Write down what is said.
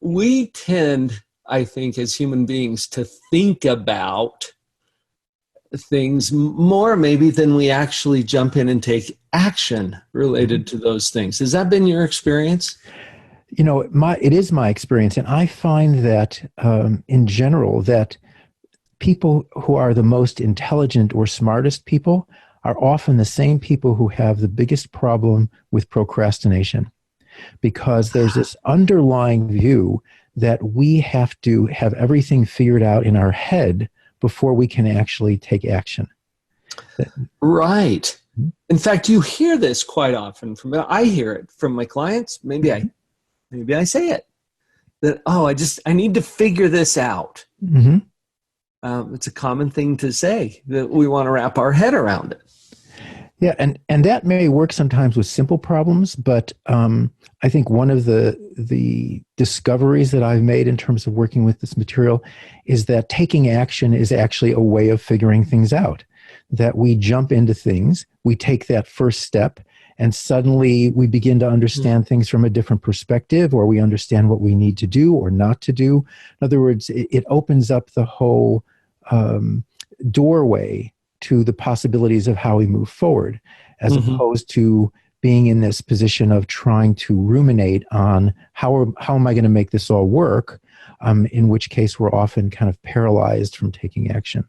We tend, I think, as human beings to think about things more maybe than we actually jump in and take action related to those things. Has that been your experience? It is my experience, and I find that in general that people who are the most intelligent or smartest people are often the same people who have the biggest problem with procrastination, because there's this underlying view that we have to have everything figured out in our head before we can actually take action. Right. In fact, you hear this quite often I hear it from my clients. Maybe I say it that, I need to figure this out. Mm-hmm. It's a common thing to say, that we want to wrap our head around it. Yeah, and that may work sometimes with simple problems, but I think one of the discoveries that I've made in terms of working with this material is that taking action is actually a way of figuring things out. That we jump into things, we take that first step, and suddenly we begin to understand things from a different perspective, or we understand what we need to do or not to do. In other words, it opens up the whole doorway to the possibilities of how we move forward, as opposed to being in this position of trying to ruminate on how am I going to make this all work, in which case we're often kind of paralyzed from taking action.